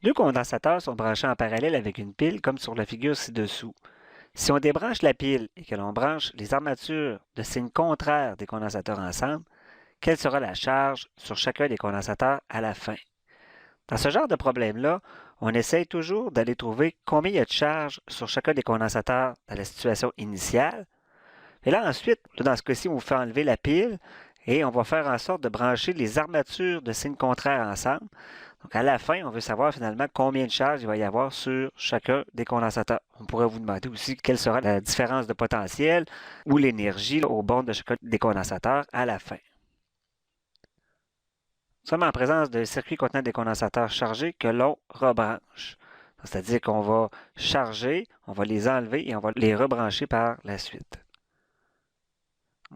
Deux condensateurs sont branchés en parallèle avec une pile comme sur la figure ci-dessous. Si on débranche la pile et que l'on branche les armatures de signe contraire des condensateurs ensemble, quelle sera la charge sur chacun des condensateurs à la fin? Dans ce genre de problème-là, on essaye toujours d'aller trouver combien il y a de charge sur chacun des condensateurs dans la situation initiale. Et là, ensuite, dans ce cas-ci, on vous fait enlever la pile et on va faire en sorte de brancher les armatures de signe contraire ensemble. Donc, à la fin, on veut savoir finalement combien de charge il va y avoir sur chacun des condensateurs. On pourrait vous demander aussi quelle sera la différence de potentiel ou l'énergie au bord de chacun des condensateurs à la fin. Nous sommes en présence de circuits contenant des condensateurs chargés que l'on rebranche. C'est-à-dire qu'on va charger, on va les enlever et on va les rebrancher par la suite.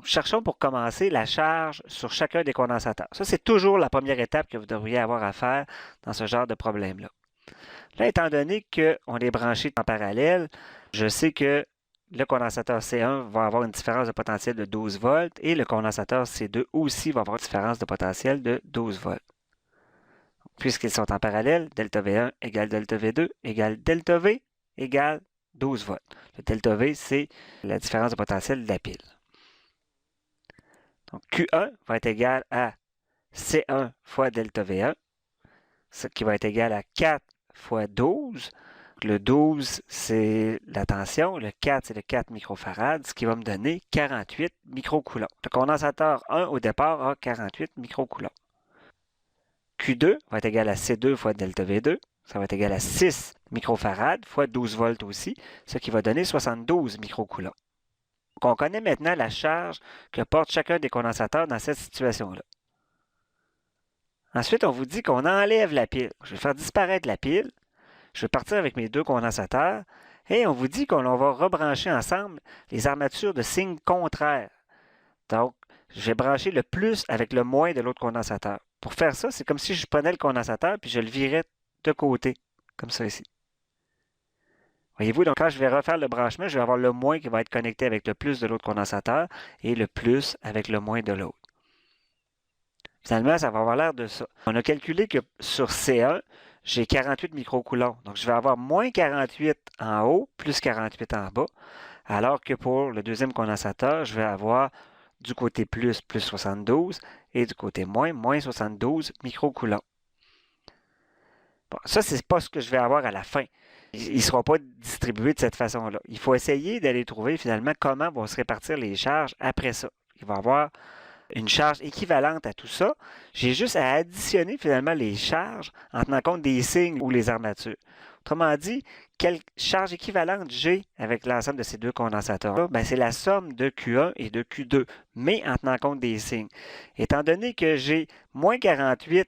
Cherchons pour commencer la charge sur chacun des condensateurs. Ça, c'est toujours la première étape que vous devriez avoir à faire dans ce genre de problème-là. Là, étant donné qu'on est branché en parallèle, je sais que le condensateur C1 va avoir une différence de potentiel de 12 volts et le condensateur C2 aussi va avoir une différence de potentiel de 12 volts. Puisqu'ils sont en parallèle, delta V1 égale delta V2 égale delta V égale 12 volts. Le delta V, c'est la différence de potentiel de la pile. Donc, Q1 va être égal à C1 fois delta V1, ce qui va être égal à 4 fois 12. Le 12, c'est la tension. Le 4, c'est le 4 microfarads, ce qui va me donner 48 microcoulombs. Le condensateur 1, au départ, a 48 microcoulombs. Q2 va être égal à C2 fois delta V2. Ça va être égal à 6 microfarads fois 12 volts aussi, ce qui va donner 72 microcoulombs. Donc, on connaît maintenant la charge que porte chacun des condensateurs dans cette situation-là. Ensuite, on vous dit qu'on enlève la pile. Je vais faire disparaître la pile. Je vais partir avec mes deux condensateurs et on vous dit qu'on va rebrancher ensemble les armatures de signe contraire. Donc, je vais brancher le plus avec le moins de l'autre condensateur. Pour faire ça, c'est comme si je prenais le condensateur puis je le virais de côté, comme ça ici. Voyez-vous, donc quand je vais refaire le branchement, je vais avoir le moins qui va être connecté avec le plus de l'autre condensateur et le plus avec le moins de l'autre. Finalement, ça va avoir l'air de ça. On a calculé que sur C1, j'ai 48 microcoulombs. Donc, je vais avoir moins 48 en haut, plus 48 en bas. Alors que pour le deuxième condensateur, je vais avoir du côté plus, plus 72 et du côté moins, moins 72 microcoulombs. Bon, ça, c'est pas ce que je vais avoir à la fin. Ils ne seront pas distribués de cette façon-là. Il faut essayer d'aller trouver finalement comment vont se répartir les charges après ça. Il va y avoir une charge équivalente à tout ça. J'ai juste à additionner finalement les charges en tenant compte des signes ou les armatures. Autrement dit, quelle charge équivalente j'ai avec l'ensemble de ces deux condensateurs-là? C'est la somme de Q1 et de Q2, mais en tenant compte des signes. Étant donné que j'ai moins 48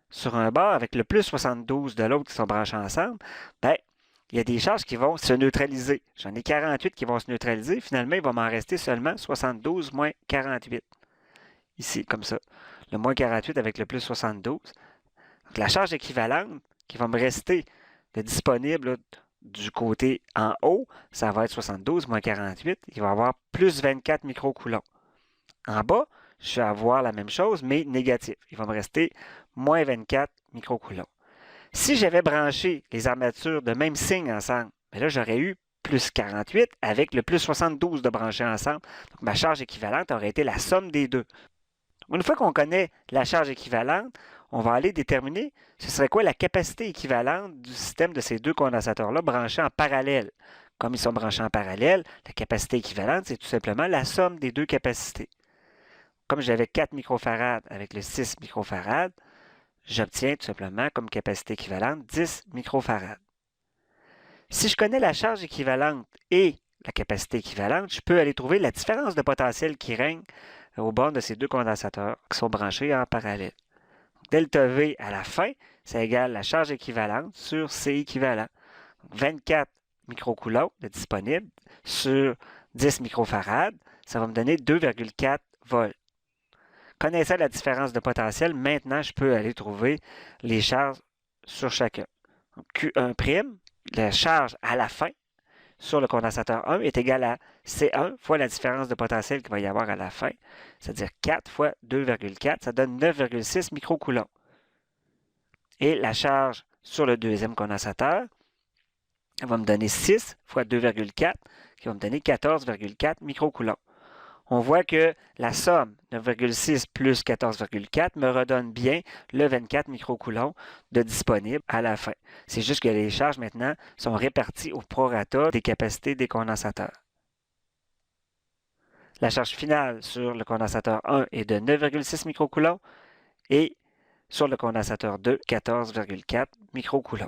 sur un bord avec le plus 72 de l'autre qui sont branchés ensemble, il y a des charges qui vont se neutraliser. J'en ai 48 qui vont se neutraliser. Finalement, il va m'en rester seulement 72 moins 48. Ici, comme ça. Le moins 48 avec le plus 72. Donc, la charge équivalente qui va me rester de disponible là, du côté en haut, ça va être 72 moins 48. Il va y avoir plus 24 microcoulombs. En bas, je vais avoir la même chose, mais négatif. Il va me rester moins 24 microcoulombs. Si j'avais branché les armatures de même signe ensemble, là, j'aurais eu plus 48 avec le plus 72 de branchés ensemble. Donc, ma charge équivalente aurait été la somme des deux. Une fois qu'on connaît la charge équivalente, on va aller déterminer ce serait quoi la capacité équivalente du système de ces deux condensateurs-là branchés en parallèle. Comme ils sont branchés en parallèle, la capacité équivalente, c'est tout simplement la somme des deux capacités. Comme j'avais 4 microfarads avec le 6 microfarads, j'obtiens tout simplement comme capacité équivalente 10 microfarads. Si je connais la charge équivalente et la capacité équivalente, je peux aller trouver la différence de potentiel qui règne au bord de ces deux condensateurs qui sont branchés en parallèle. Delta V à la fin, ça égale la charge équivalente sur C équivalent. 24 microcoulombs de disponible sur 10 microfarads, ça va me donner 2,4 volts. Connaissant la différence de potentiel, maintenant, je peux aller trouver les charges sur chacun. Donc, Q1', la charge à la fin sur le condensateur 1 est égale à C1 fois la différence de potentiel qu'il va y avoir à la fin, c'est-à-dire 4 fois 2,4, ça donne 9,6 microcoulombs. Et la charge sur le deuxième condensateur. Elle va me donner 6 fois 2,4 qui va me donner 14,4 microcoulombs. On voit que la somme 9,6 plus 14,4 me redonne bien le 24 microcoulombs de disponible à la fin. C'est juste que les charges maintenant sont réparties au prorata des capacités des condensateurs. La charge finale sur le condensateur 1 est de 9,6 microcoulombs et sur le condensateur 2, 14,4 microcoulombs.